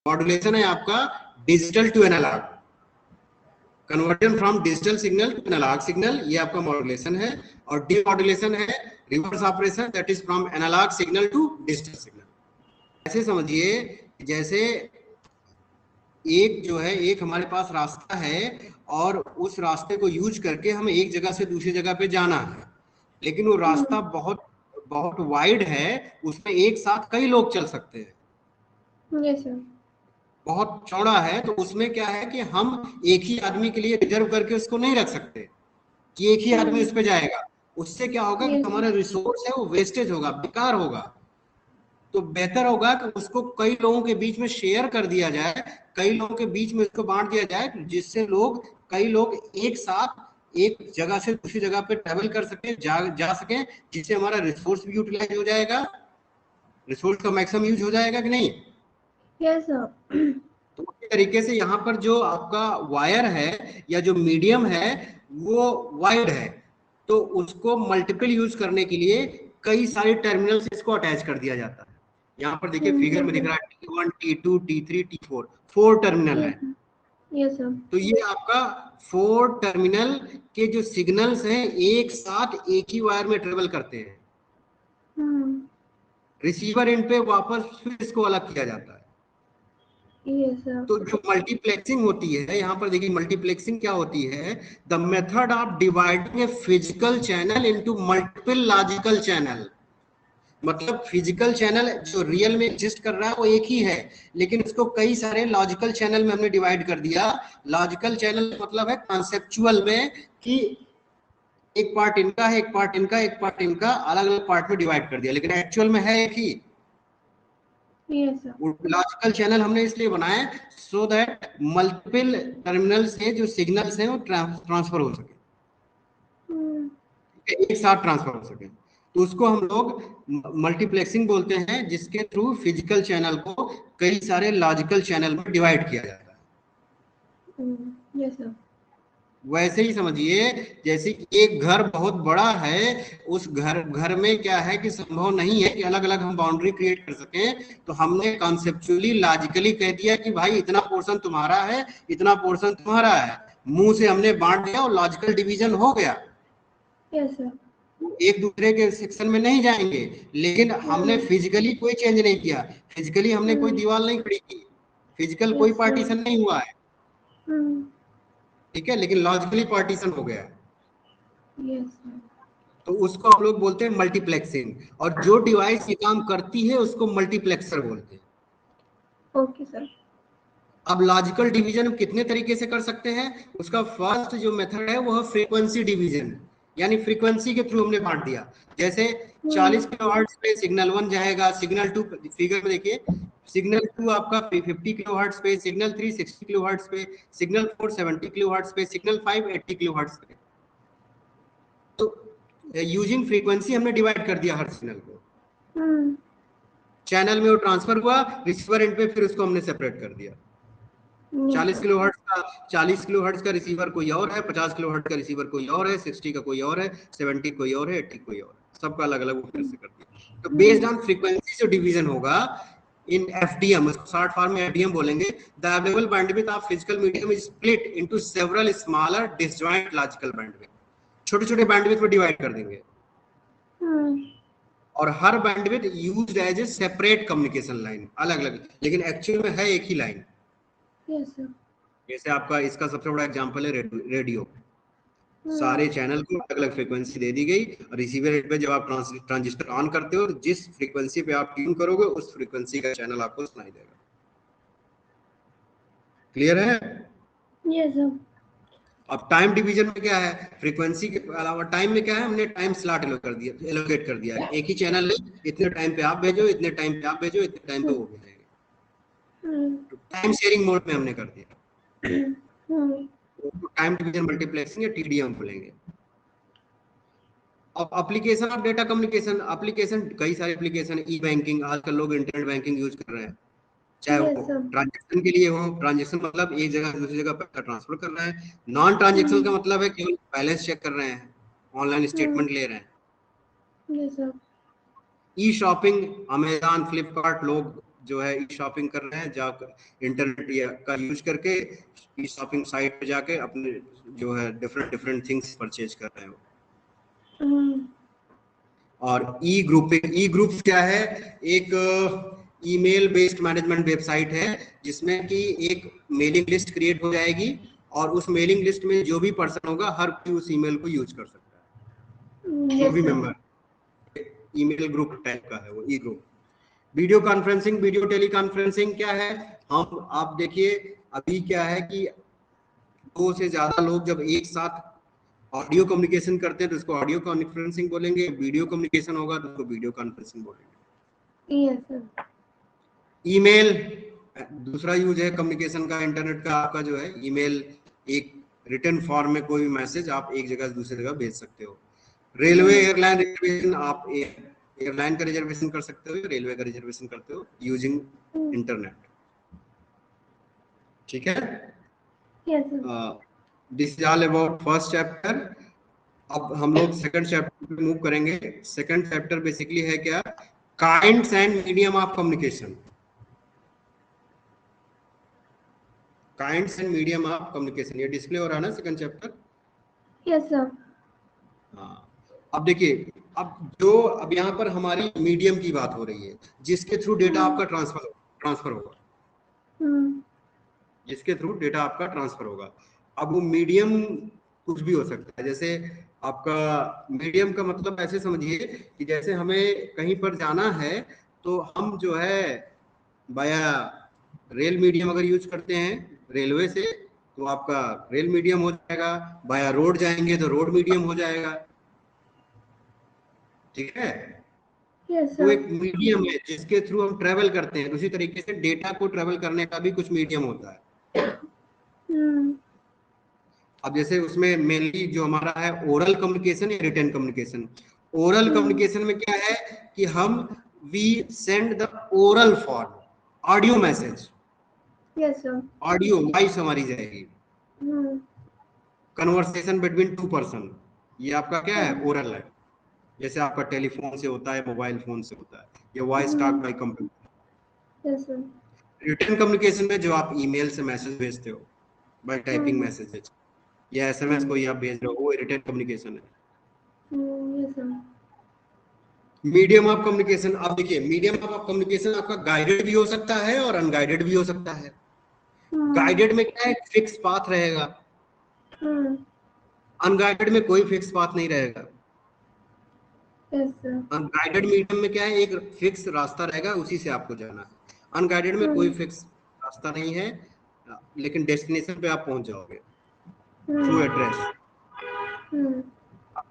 Modulation है आपका digital to analogue, conversion from digital signal to analogue signal, ये आपका मॉड्यूलेशन है। और डीमॉड्यूलेशन है reverse operation, that is from analogue signal to digital signal. ऐसे समझिए जैसे एक जो है, एक हमारे पास रास्ता है और उस रास्ते को यूज करके हमें एक जगह से दूसरी जगह पे जाना है, लेकिन वो रास्ता बहुत बहुत वाइड है, उसमें एक साथ कई लोग चल सकते हैं। Yes sir. बहुत चौड़ा है तो उसमें क्या है कि हम एक ही आदमी के लिए रिजर्व करके उसको नहीं रख सकते कि एक ही आदमी उस पर जाएगा। उससे क्या होगा कि हमारा रिसोर्स है वो वेस्टेज होगा, बेकार होगा। तो बेहतर होगा कि उसको कई लोगों के बीच में शेयर कर दिया जाए, कई लोगों के बीच में उसको बांट दिया जाए, जिससे कई लोग एक साथ एक जगह से दूसरी जगह पे ट्रेवल कर सके, जा सके, जिससे हमारा रिसोर्स भी यूटिलाइज हो जाएगा, रिसोर्स का मैक्सिमम यूज हो जाएगा कि नहीं। Yes sir. तो उसी तरीके से यहाँ पर जो आपका वायर है या जो मीडियम है वो वाइड है, तो उसको मल्टीपल यूज करने के लिए कई सारे टर्मिनल से इसको अटैच कर दिया जाता है। यहाँ पर देखिए फिगर में दिख रहा है T1, T2, T3, T4, 4 terminal है। Yes sir. तो ये आपका 4 टर्मिनल के जो सिग्नल्स हैं एक साथ एक ही वायर में ट्रेवल करते हैं। रिसीवर एंड पे वापस फिर इसको अलग किया जाता है। Yes sir. तो जो मल्टीप्लेक्सिंग होती है, यहाँ पर देखिए मल्टीप्लेक्सिंग क्या होती है, the method of dividing a physical channel into multiple logical channel. मतलब फिजिकल चैनल जो रियल में एग्जिस्ट कर रहा है वो एक ही है, लेकिन उसको कई सारे लॉजिकल चैनल में हमने डिवाइड कर दिया। लॉजिकल चैनल मतलब है कॉन्सेप्चुअल में कि एक पार्ट इनका है, एक पार्ट इनका, एक पार्ट इनका, अलग अलग पार्ट में डिवाइड कर दिया, लेकिन एक्चुअल में है एक ही। लॉजिकल चैनल हमने इसलिए बनाए सो दैट मल्टीपल टर्मिनल से जो सिग्नल्स हैं वो ट्रांसफर हो सके, एक साथ ट्रांसफर हो सके। तो उसको हम लोग मल्टीप्लेक्सिंग बोलते हैं, जिसके थ्रू फिजिकल चैनल को कई सारे लॉजिकल चैनल में डिवाइड किया जाता है। Yes sir. वैसे ही समझिए जैसे एक घर बहुत बड़ा है, उस घर में क्या है कि संभव नहीं है कि अलग अलग हम बाउंड्री क्रिएट कर सकें, तो हमने कॉन्सेप्चुअली लॉजिकली कह दिया कि भाई इतना पोर्शन तुम्हारा है, इतना पोर्शन तुम्हारा है, मुंह से हमने बांट दिया और लॉजिकल डिवीजन हो गया। Yes sir. एक दूसरे के सेक्शन में नहीं जाएंगे, लेकिन हमने फिजिकली कोई चेंज नहीं किया, फिजिकली हमने कोई दीवार नहीं खड़ी की, फिजिकल कोई पार्टीशन नहीं हुआ है, ठीक है, लेकिन लॉजिकली पार्टीशन हो गया। तो उसको हम लोग बोलते हैं मल्टीप्लेक्सिंग, और जो डिवाइस ये काम करती है उसको मल्टीप्लेक्सर बोलते हैं। Okay sir. अब लॉजिकल डिवीजन कितने तरीके से कर सकते हैं, उसका फर्स्ट जो मेथड है वो है फ्रीक्वेंसी डिवीजन, यानी फ्रीक्वेंसी के थ्रू हमने बांट दिया। जैसे 40 किलोहर्ट्ज पे सिग्नल 1 जाएगा, सिग्नल 2 फिगर में देखिए, सिग्नल 2 आपका 50 किलोहर्ट्ज पे, सिग्नल 3 60 किलोहर्ट्ज पे, सिग्नल 4 70 किलोहर्ट्ज पे, सिग्नल 5 80 किलोहर्ट्ज पे। तो यूजिंग फ्रीक्वेंसी हमने डिवाइड कर दिया हर सिग्नल को, चैनल में वो ट्रांसफर हुआ, रिसीवर एंड पे फिर उसको हमने सेपरेट कर दिया। 40 किलोहर्ट्ज का रिसीवर कोई और है, 50 किलोहर्ट्ज का रिसीवर कोई और है, 60 का कोई और है, 70 कोई और है, 80 कोई और है, सबका अलग अलग फिर से कर दिया। तो बेस्ड ऑन फ्रीक्वेंसी जो डिवीजन होगा इन एफडीएम, उसको शॉर्ट फॉर्म में एफडीएम बोलेंगे, the available bandwidth of physical medium is split into several smaller disjoint logical bandwidth. छोटे छोटे बैंडविड्थ में डिवाइड कर देंगे, और हर bandwidth used as a separate communication line, अलग अलग, लेकिन एक्चुअल में है एक ही लाइन। Yes sir. जैसे आपका इसका सबसे बड़ा एग्जांपल है रेडियो, सारे चैनल को अलग अलग फ्रीक्वेंसी दे दी गई, और रिसीवर पे जब आप ट्रांजिस्टर ऑन करते हो, जिस फ्रीक्वेंसी पे आप ट्यून करोगे उस फ्रीक्वेंसी का चैनल आपको सुनाई देगा। क्लियर है? Yes sir. अब टाइम डिवीजन में क्या है, फ्रीक्वेंसी के अलावा टाइम में क्या है, हमने टाइम स्लॉट एलोकेट कर दिया है। एक ही चैनल है, इतने टाइम पे आप भेजो, इतने टाइम पे आप भेजो, इतने टाइम पे वो भेजेंगे। तो टाइम शेयरिंग मोड में हमने कर दिया, टाइम डिवीजन मल्टीप्लेक्सिंग या टीडीएम बोलेंगे। अब application of data communication, application कई सारे एप्लीकेशन, ई बैंकिंग, आजकल लोग इंटरनेट बैंकिंग यूज कर रहे हैं, चाहे वो ट्रांजैक्शन के लिए हो, ट्रांजैक्शन मतलब एक जगह से दूसरी जगह पैसा ट्रांसफर कर रहे हैं, नॉन ट्रांजैक्शन का मतलब है केवल बैलेंस चेक कर रहे हैं, ऑनलाइन स्टेटमेंट ले रहे हैं। ई शॉपिंग, अमेजॉन, फ्लिपकार्ट लोग जो है ई शॉपिंग कर रहे हैं, जाकर इंटरनेट या का यूज करके ई शॉपिंग साइट पे जाके अपने जो है डिफरेंट डिफरेंट थिंग्स परचेज कर रहे हो। और ई ग्रुप क्या है? एक ईमेल बेस्ड मैनेजमेंट वेबसाइट है जिसमें कि एक मेलिंग लिस्ट क्रिएट हो जाएगी और उस मेलिंग लिस्ट में जो भी पर्सन होगा हर कोई उस ईमेल को यूज कर सकता है, जो भी मेंबर। ईमेल ग्रुप टाइप का है वो ई group. Video conferencing, video teleconferencing क्या है? हम आप देखिए अभी क्या है कि 2 से ज्यादा लोग जब एक साथ ऑडियो कम्युनिकेशन करते हैं तो उसको ऑडियो कॉन्फ्रेंसिंग बोलेंगे, वीडियो कम्युनिकेशन होगा तो उसको वीडियो कॉन्फ्रेंसिंग बोलेंगे। Yes sir. ईमेल दूसरा यूज है कम्युनिकेशन का, इंटरनेट का आपका जो है ईमेल, एक रिटन फॉर्म में कोई भी मैसेज आप एक जगह से दूसरी जगह भेज सकते हो। रेलवे एयरलाइन रिजर्वेशन, आप एयरलाइन का रिजर्वेशन कर सकते हो, रेलवे का रिजर्वेशन करते हो यूजिंग इंटरनेट। ठीक है, this is all about first chapter. अब हम लोग सेकंड चैप्टर पे मूव करेंगे। सेकंड चैप्टर बेसिकली है क्या? Kinds and medium of communication. Kinds and medium of communication, ये डिस्प्ले हो रहा है ना सेकंड चैप्टर? Yes sir. हाँ, अब देखिए, अब यहाँ पर हमारी मीडियम की बात हो रही है, जिसके थ्रू डेटा आपका ट्रांसफर होगा, जिसके थ्रू डेटा आपका ट्रांसफर होगा। अब वो मीडियम कुछ भी हो सकता है। जैसे आपका मीडियम का मतलब ऐसे समझिए कि जैसे हमें कहीं पर जाना है तो हम जो है बाया रेल मीडियम अगर यूज करते हैं रेलवे से तो आपका रेल मीडियम हो जाएगा, बाया रोड जाएंगे तो रोड मीडियम हो जाएगा। ठीक है, तो एक मीडियम है जिसके थ्रू हम ट्रेवल करते हैं। उसी तरीके से डेटा को ट्रेवल करने का भी कुछ मीडियम होता है। अब जैसे उसमें मेनली जो हमारा है ओरल कम्युनिकेशन या रिटन कम्युनिकेशन। ओरल कम्युनिकेशन में क्या है कि हम we send the oral form audio message, yes sir. Audio voice हमारी जाएगी, कन्वर्सेशन बिटवीन टू पर्सन, ये आपका क्या है? ओरल है। जैसे आपका टेलीफोन से होता है, मोबाइल फोन से होता है, ये voice talk by computer. Yes sir. Written communication में जो आप ईमेल से मैसेज भेजते हो बाय टाइपिंग मैसेजेस या एसएमएस कोई आप भेज रहे हो, वो रिटन कम्युनिकेशन है। Yes sir. Medium of communication, आप देखिए मीडियम ऑफ कम्युनिकेशन आपका गाइडेड भी हो सकता है और अनगाइडेड भी हो सकता है। गाइडेड में क्या है? फिक्स पाथ रहेगा, अनगाइडेड में कोई फिक्स पाथ नहीं रहेगा। अनगाइडेड मीडियम में क्या है? एक फिक्स रास्ता रहेगा, उसी से आपको जाना है। अनगाइडेड में कोई फिक्स रास्ता नहीं है, लेकिन डेस्टिनेशन पे आप पहुंच जाओगे through address.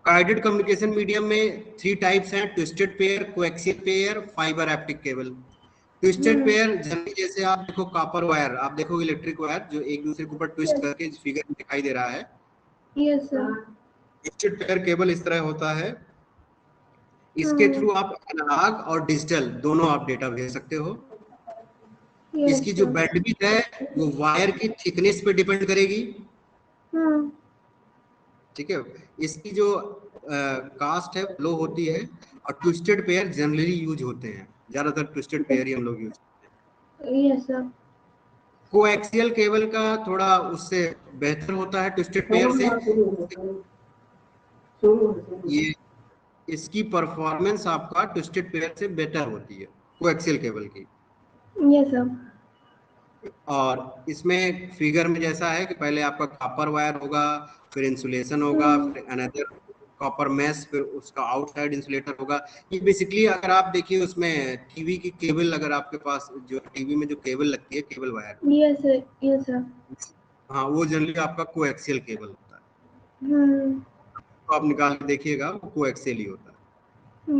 Guided communication medium में 3 टाइप्स हैं: twisted pair, coaxial pair, fibre optic cable. Twisted pair generally जैसे आप देखो कॉपर वायर, आप देखो इलेक्ट्रिक वायर जो एक दूसरे के ऊपर ट्विस्ट करके फिगर में दिखाई दे रहा है। Yes sir. Twisted pair cable इस तरह होता है, इसके थ्रू आप एनालॉग और डिजिटल दोनों आप डेटा भेज सकते हो। इसकी जो बैंडविड्थ है वो वायर की थिकनेस पे डिपेंड करेगी। ठीक है, इसकी जो कास्ट है लो होती है और ट्विस्टेड पेयर जनरली यूज होते हैं, ज्यादातर ट्विस्टेड पेयर ही हम लोग यूज करते हैं। Yes sir. कोएक्सियल केबल का थोड़ा उससे बेहतर होता है ट्विस्टेड पेयर से। ये इसकी परफॉर्मेंस आपका ट्विस्टेड पेयर से बेटर होती है कोएक्सियल केबल की। Yes sir. और इसमें फिगर में जैसा है कि पहले आपका कॉपर वायर होगा, फिर इंसुलेशन होगा, फिर अनदर कॉपर मैश, फिर उसका आउटसाइड इंसुलेटर होगा। ये बेसिकली अगर आप देखिए उसमें टीवी की केबल, अगर आपके पास जो टीवी में जो केबल लगती है cable wire, yes sir. Yes sir. हाँ वो जनरली आपका कोएक्सियल केबल होता है। तो आप निकाल के देखिएगा वो कोएक्सियल ही होता है।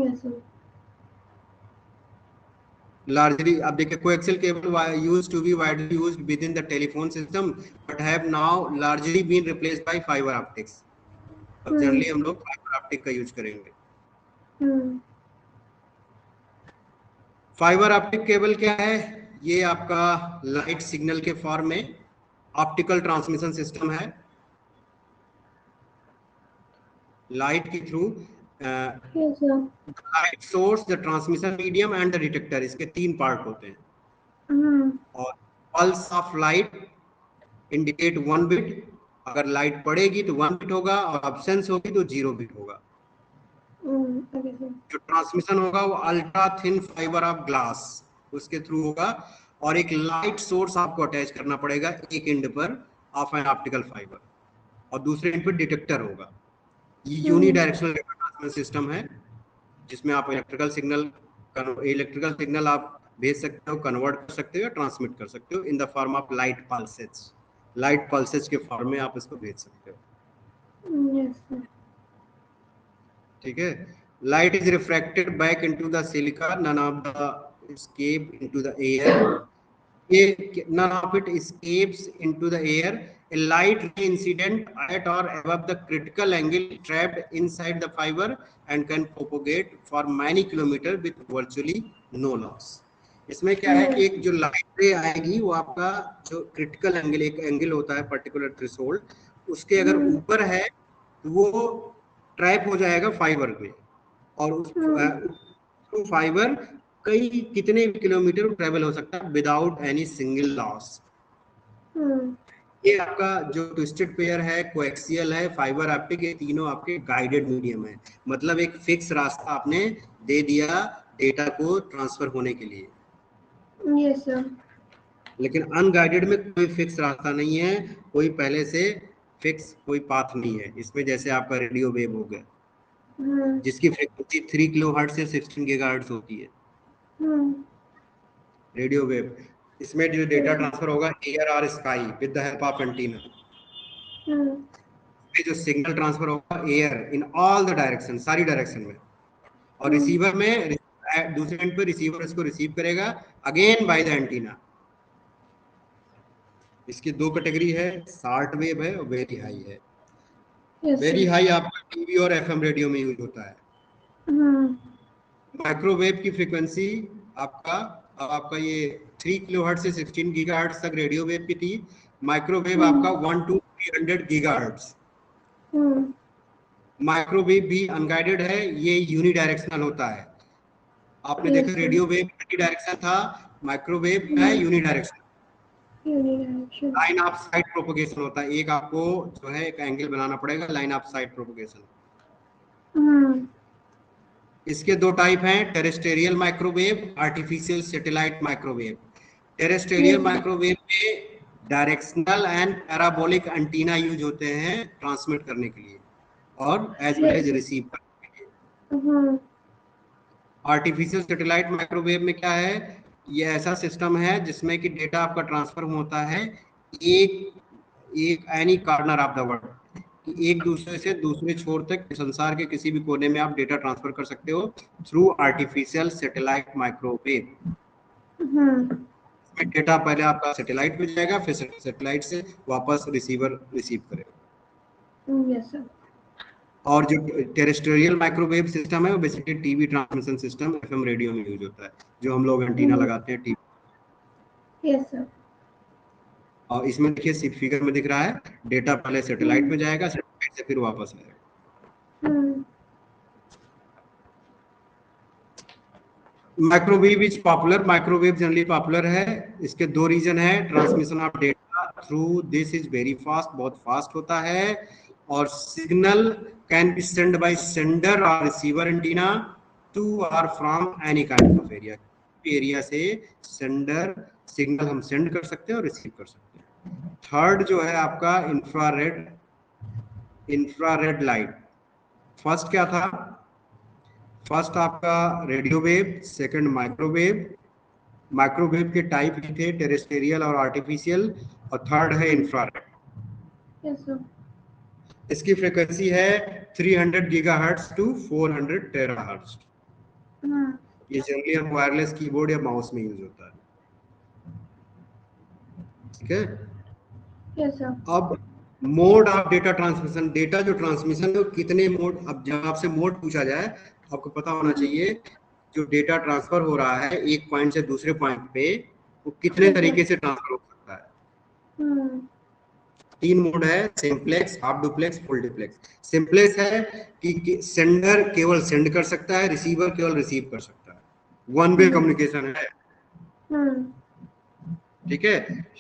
Yes sir. Largely, अब देखिए coaxial cable used to be widely used within the telephone system, but have now largely been replaced by fiber optics. अब जनरली हम लोग फाइबर ऑप्टिक का यूज करेंगे। फाइबर ऑप्टिक केबल क्या है? ये आपका लाइट सिग्नल के फॉर्म में ऑप्टिकल ट्रांसमिशन सिस्टम है। लाइट के through light source, the transmission medium and the detector, इसके 3 पार्ट होते हैं। और pulse of light indicate 1 bit, अगर लाइट पड़ेगी तो 1 बिट होगा और अब्सेंस होगी तो 0 बिट होगा। Okay, sir. जो ट्रांसमिशन होगा वो ultra thin fibre of glass उसके थ्रू होगा, और एक लाइट सोर्स आपको अटैच करना पड़ेगा एक एंड पर ऑफ एन ऑप्टिकल फाइबर, और दूसरे एंड पर डिटेक्टर होगा। ये यूनिडायरेक्शनल ट्रांसमिशन सिस्टम है जिसमें आप इलेक्ट्रिकल सिग्नल आप भेज सकते हो, कन्वर्ट कर सकते हो या ट्रांसमिट कर सकते हो in the form of light pulses के फॉर्म में आप इसको भेज सकते हो। Yes, sir. ठीक है। Light is refracted back into the silica, none of the escape into the air, ये none of it escapes into the air. A light ray incident at or above the critical angle trapped inside the fiber and can propagate for many kilometers with virtually no loss. इसमें क्या है कि एक जो light रे आएगी वो आपका जो क्रिटिकल एंगल, एक एंगल होता है पर्टिकुलर थ्रेशोल्ड, उसके अगर ऊपर है तो वो ट्रैप हो जाएगा फाइबर में, और उस फाइबर कई कितने किलोमीटर ट्रेवल हो सकता है विदाउट एनी सिंगल लॉस। ये आपका जो ट्विस्टेड पेयर है, कोएक्सियल है, फाइबर ऑप्टिक, ये तीनों आपके गाइडेड मीडियम है, मतलब एक फिक्स रास्ता आपने दे दिया डेटा को ट्रांसफर होने के लिए। Yes, sir. लेकिन अनगाइडेड में कोई फिक्स रास्ता नहीं है, कोई पहले से फिक्स कोई पाथ नहीं है। इसमें जैसे आपका रेडियो वेव हो गया जिसकी फ्रीक्वेंसी 3 किलोहर्ट्ज से 16 गीगाहर्ट्ज होती है, रेडियो वेव। इसमें जो डेटा ट्रांसफर होगा एयर और sky with the help of antenna, जो सिग्नल ट्रांसफर होगा air in all the direction, सारी डायरेक्शन में, और रिसीवर में दूसरे एंड पे रिसीवर इसको रिसीव करेगा अगेन बाय द एंटीना। इसकी दो कैटेगरी है, शॉर्ट वेव है और वेरी हाई है। वेरी हाई आपका टीवी और एफएम रेडियो में यूज होता है। माइक्रोवेव की फ्रीक्वेंसी आपका ये 3 किलोहर्ट्ज से 16 गीगाहर्ट्ज तक रेडियो वेव की थी। माइक्रोवेव आपका 1 to 300 गीगाहर्ट्ज। माइक्रोवेव भी अनगाइडेड है, ये यूनिडायरेक्शनल होता है। आपने देखा रेडियो वेव मल्टी डायरेक्शन था, माइक्रोवेव है unidirectional, line of site propagation होता है। एक आपको जो है एक एंगल बनाना पड़ेगा, लाइन ऑफ साइट प्रोपगेशन। इसके दो टाइप हैं, terrestrial microwave, artificial satellite microwave. Terrestrial microwave में directional and parabolic antenna use होते हैं ट्रांसमिट करने के लिए और एज वेल एज रिसीव करने के लिए। आर्टिफिशियल सैटेलाइट माइक्रोवेव में क्या है, ये ऐसा सिस्टम है जिसमें कि डेटा आपका ट्रांसफर होता है एक any corner of the world, एक दूसरे से दूसरे छोर तक संसार के किसी भी कोने में आप डेटा ट्रांसफर कर सकते हो through artificial satellite microwave. Data पहले आपका सैटेलाइट में जाएगा, फिर सैटेलाइट से वापस रिसीवर रिसीव करेगा। Yes, sir. और जो टेरेस्ट्रियल माइक्रोवेव सिस्टम है वो basically TV transmission system FM radio में यूज होता है, जो हम लोग एंटीना लगाते हैं टीवी। Yes, sir. और इसमें देखिए फिगर में दिख रहा है, डेटा पहले सैटेलाइट में जाएगा, सैटेलाइट से फिर वापस आएगा। Microwave is popular, microwave generally popular है। इसके दो रीजन है, transmission of data through this is very fast, बहुत फास्ट होता है, और signal can be send by sender और रिसीवर एंटीना टू और from any kind of area से सेंडर सिग्नल हम सेंड कर सकते हैं और रिसीव कर सकते हैं। थर्ड जो है आपका इंफ्रारेड लाइट। फर्स्ट क्या था, फर्स्ट आपका radio wave, second microwave. Microwave के टाइप थे टेरेस्ट्रियल और आर्टिफिशियल, और थर्ड है इंफ्रारेड। Yes, sir. इसकी फ्रीक्वेंसी है 300 गीगाहर्ट्ज टू 400 टेराहर्ट्ज। ये जनरली हम वायरलेस कीबोर्ड या माउस में यूज होता है। ठीक है। Yes, sir. अब mode of data transmission, data जो ट्रांसमिशन है वो कितने मोड, अब जब आपसे मोड पूछा जाए आपको पता होना चाहिए जो डेटा ट्रांसफर हो रहा है एक पॉइंट से दूसरे पॉइंट पे वो कितने तरीके से ट्रांसफर हो सकता है। 3 मोड है, simplex, half duplex, full duplex. Simplex है कि सेंडर केवल सेंड कर सकता है, रिसीवर केवल रिसीव कर सकता है, वन वे कम्युनिकेशन है। ठीक है।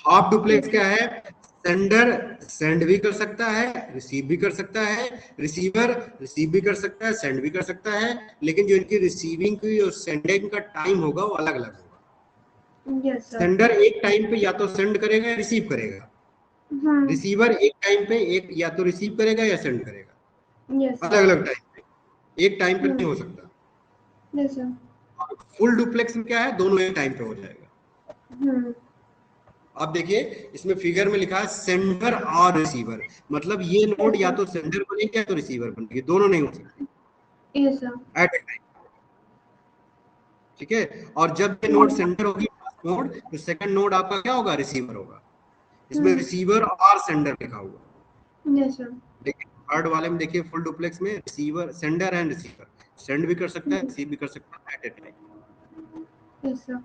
हाफ डुप्लेक्स क्या है? सेंडर सेंड भी कर सकता है, रिसीव भी कर सकता है, रिसीवर रिसीव भी कर सकता है, सेंड भी कर सकता है, लेकिन जो इनकी रिसीविंग की और सेंडिंग का टाइम होगा वो अलग अलग होगा। Yes, sir. सेंडर एक टाइम पे या तो सेंड करेगा या रिसीव करेगा, रिसीवर एक टाइम पे एक या तो रिसीव करेगा या सेंड करेगा, Yes, अलग sir. अलग टाइम पे, एक टाइम पे नहीं हो सकता। Yes, sir. फुल डुप्लेक्स में क्या है? दोनों एक टाइम पे हो जाएगा। अब देखिए इसमें फिगर में लिखा है सेंडर और रिसीवर, मतलब ये नोड या तो सेंडर बनेगी या तो रिसीवर बनेगी, दोनों नहीं हो सकती Yes, sir. At a time. ठीक है। और जब ये नोड सेंडर होगी नोड, तो सेकंड नोड आपका क्या होगा? रिसीवर होगा। इसमें रिसीवर और सेंडर लिखा हुआ। Yes, sir. लेकिन थर्ड वाले में देखिए फुल डुप्लेक्स में receiver sender and receiver, send भी कर सकता है, रिसीव भी कर सकता है at a time. Yes, sir.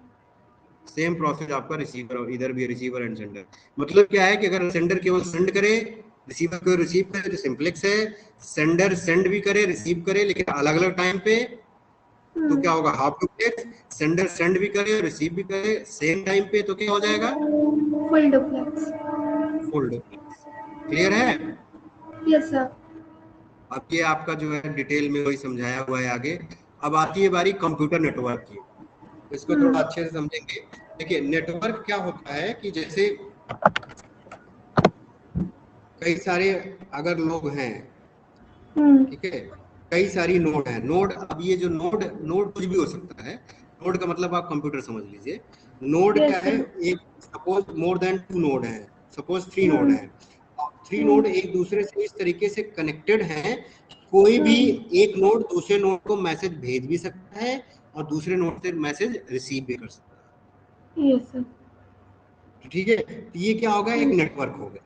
Same process आपका रिसीवर और इधर भी रिसीवर एंड सेंडर। मतलब क्या है कि अगर सेंडर केवल सेंड करे, रिसीवर को रिसीव करे तो सिंप्लेक्स है। सेंडर सेंड भी करे, रिसीव करे, लेकिन अलग अलग टाइम पे, तो क्या होगा? Half duplex. सेंडर सेंड भी करे, रिसीव भी करे सेम टाइम पे, तो क्या हो जाएगा? Full duplex. Full duplex. Clear है? Yes, sir. अब ये आपका जो है डिटेल में वही समझाया हुआ है आगे। अब आती है बारी कंप्यूटर नेटवर्क की, इसको थोड़ा अच्छे से समझेंगे। देखिए नेटवर्क क्या होता है कि जैसे कई सारे अगर लोग हैं, ठीक है, कई सारी नोड है। नोड, अब ये जो नोड नोड कुछ भी हो सकता है। नोड का मतलब आप कंप्यूटर समझ लीजिए। नोड Yes, क्या है? sir. एक सपोज मोर देन 2 नोड है, सपोज 3 नोड है, 3 नोड एक दूसरे से इस तरीके से कनेक्टेड हैं, कोई भी एक नोड दूसरे नोड को मैसेज भेज भी सकता है और दूसरे नोड से मैसेज रिसीव भी कर सकता है। Yes, sir. ठीक है, तो ये क्या होगा? एक नेटवर्क हो गया।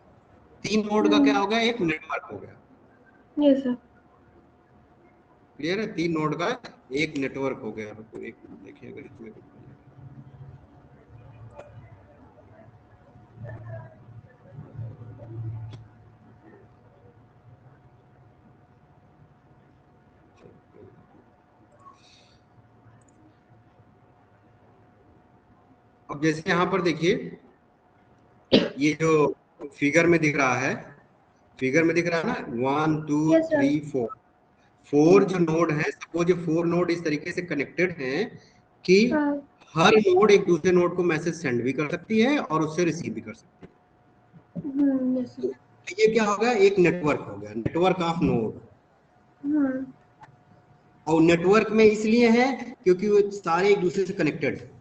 3 नोड का क्या होगा? एक नेटवर्क हो गया। Yes, sir. क्लियर है? 3 नोड का एक नेटवर्क हो गया। तो एक देखिए अगर इसमें अब जैसे यहाँ पर देखिए ये जो फिगर में दिख रहा है, फिगर में दिख रहा है ना 1 2 Yes, sir. 3 4, 4 जो नोड है, सपोज ये 4 नोड इस तरीके से कनेक्टेड हैं कि हर नोड एक दूसरे नोड को मैसेज सेंड भी कर सकती है और उससे रिसीव भी कर सकती है। Yes, sir. तो ये क्या होगा? एक नेटवर्क हो गया, नेटवर्क ऑफ नोड। और नेटवर्क में इसलिए है क्योंकि वो सारे एक दूसरे से कनेक्टेड है।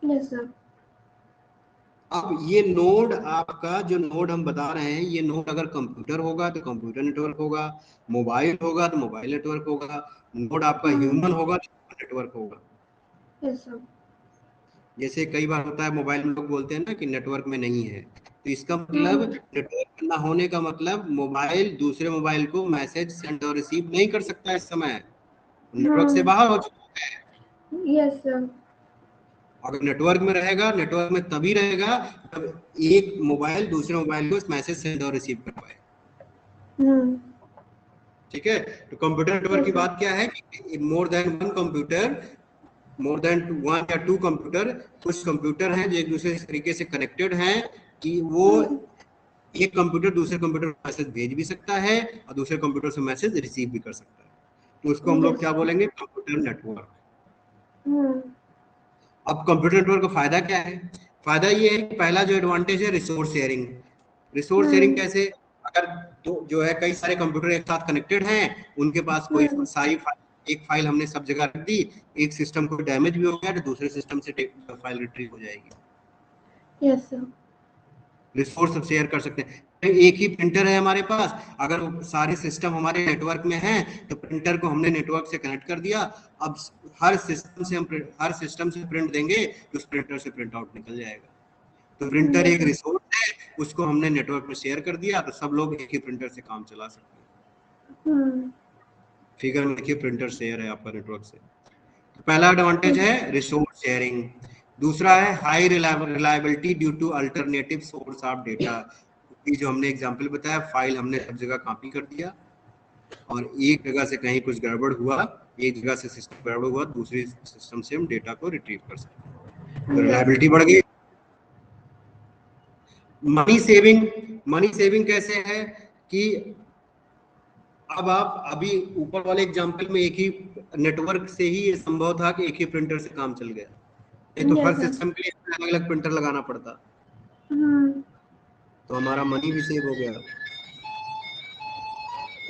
Yes, sir. अब ये नोड आपका जो नोड हम बता रहे हैं, ये नोड अगर कंप्यूटर होगा तो कंप्यूटर नेटवर्क होगा, मोबाइल होगा तो मोबाइल नेटवर्क होगा, नोड आपका ह्यूमन होगा तो नेटवर्क होगा। Yes, sir. जैसे कई बार होता है मोबाइल में लोग बोलते हैं ना कि नेटवर्क में नहीं है, तो इसका मतलब नेटवर्क ना होने का मतलब मोबाइल दूसरे मोबाइल को मैसेज सेंड और रिसीव नहीं कर सकता इस समय, नेटवर्क से बाहर हो चुका है। Yes, sir. अगर नेटवर्क में रहेगा, नेटवर्क में तभी रहेगा जब एक मोबाइल दूसरे मोबाइल को मैसेज सेंड और रिसीव कर पाए। ठीक है, तो कंप्यूटर नेटवर्क की बात क्या है कि more than one computer, more than 1 या 2 कंप्यूटर, कुछ कंप्यूटर हैं जो एक दूसरे तरीके से कनेक्टेड हैं कि वो एक कंप्यूटर दूसरे कंप्यूटर को मैसेज भेज भी सकता है और दूसरे कंप्यूटर से मैसेज रिसीव भी कर सकता है। तो उसको हम लोग क्या बोलेंगे? Computer network. अब कंप्यूटर नेटवर्क का फायदा क्या है? फायदा ये है कि पहला जो एडवांटेज है रिसोर्स शेयरिंग। रिसोर्स शेयरिंग कैसे? अगर तो जो है कई सारे कंप्यूटर एक साथ कनेक्टेड हैं, उनके पास कोई सारी एक फाइल हमने सब जगह रख दी, एक सिस्टम को डैमेज भी हो गया तो दूसरे सिस्टम से फाइल रिट्रीव हो जाएगी। Yes sir. रिसोर्स शेयर कर सकते हैं। एक ही प्रिंटर है हमारे पास, अगर सारे सिस्टम हमारे नेटवर्क में हैं तो प्रिंटर को हमने नेटवर्क से कनेक्ट कर दिया, अब हर सिस्टम से प्रिंट देंगे तो उस प्रिंटर से प्रिंट आउट निकल जाएगा। तो प्रिंटर एक रिसोर्स है, उसको हमने नेटवर्क में शेयर कर दिया तो सब लोग एक ही प्रिंटर से काम चला सकते हैं। फिगर में देखिए प्रिंटर शेयर है आपका नेटवर्क से। तो पहला एडवांटेज है रिसोर्स शेयरिंग। दूसरा है high reliability due to alternative source of data. जो हमने एग्जांपल बताया, फाइल हमने सब जगह कॉपी कर दिया और एक जगह से कहीं कुछ गड़बड़ हुआ, एक जगह से सिस्टम गड़बड़ हुआ, दूसरी सिस्टम से हम डेटा को रिट्रीव कर सकते हैं, तो रिलायबिलिटी बढ़ गई। मनी सेविंग कैसे है कि अब आप अभी ऊपर वाले एग्जांपल में एक ही नेटवर्क से ही ये संभव था कि एक ही प्रिंटर से काम चल गया, नहीं तो हर Yes, sir. सिस्टम के लिए अलग अलग प्रिंटर लगाना पड़ता, Hmm. तो हमारा मनी भी सेव हो गया।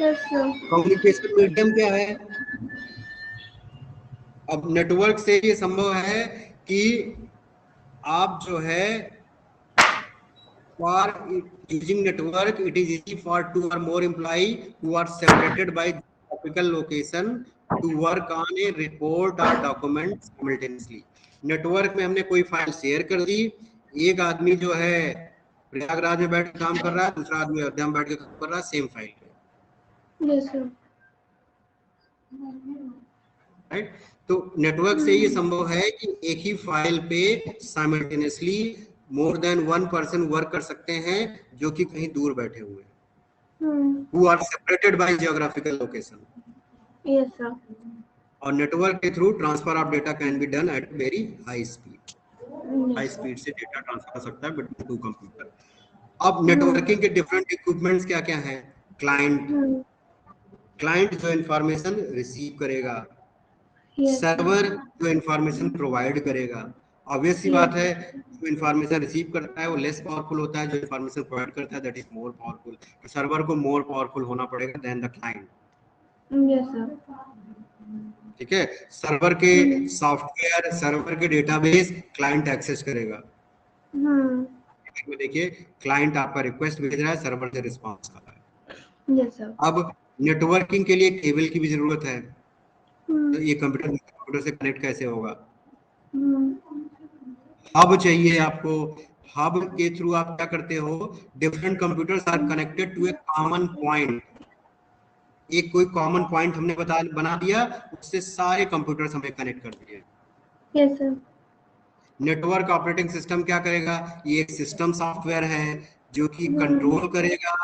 Yes, sir. कम्युनिकेशन मीडियम क्या है? अब नेटवर्क से ये संभव है कि आप जो है for using network it is easy for two or more employee who are separated by geographical location to work on a report or document simultaneously। Network में हमने कोई फाइल शेयर कर दी, एक आदमी जो है प्रयागराज में बैठ के काम कर रहा है, दूसरा आदमी अयोध्या में बैठ के काम कर रहा है सेम फाइल पे, Yes, sir. राइट। तो नेटवर्क से ये संभव है कि एक ही फाइल पे simultaneously more than one person work कर सकते हैं जो कि कहीं दूर बैठे हुए हैं, Hmm. who are separated by geographical location। Yes, sir. और नेटवर्क के through transfer of data can be done at very high speed, high Yes, sir. Speed से डेटा ट्रांसफर हो सकता है बिटवीन टू कंप्यूटर। अब नेटवर्किंग के different equipments क्या क्या हैं? Client, Hmm. क्लाइंट जो इंफॉर्मेशन रिसीव करेगा, Yes, sir. सर्वर जो इंफॉर्मेशन प्रोवाइड करेगा। ऑब्वियस सी बात है, जो इंफॉर्मेशन रिसीव करता है वो लेस पावरफुल होता है, जो इंफॉर्मेशन प्रोवाइड करता है दैट इज मोर पावरफुल। तो सर्वर को मोर पावरफुल होना पड़ेगा then the client, Yes, sir. ठीक है। सर्वर के सॉफ्टवेयर, सर्वर के डेटाबेस क्लाइंट एक्सेस करेगा। Hmm. में देखिए क्लाइंट आपका रिक्वेस्ट भेज रहा है, सर्वर से रिस्पांस कर रहा है। Yes, sir. अब नेटवर्किंग के लिए केबल की भी जरूरत है, Hmm. तो ये कंप्यूटर से कनेक्ट कैसे होगा? Hmm. हब चाहिए आपको, हब के थ्रू आप क्या करते हो, different computers are connected to a common point. एक कोई कॉमन पॉइंट हमने बना दिया, उससे सारे कंप्यूटर्स हमें कनेक्ट कर दिए। Yes, sir. Network operating system क्या करेगा? ये एक सिस्टम सॉफ्टवेयर है जो कि कंट्रोल करेगा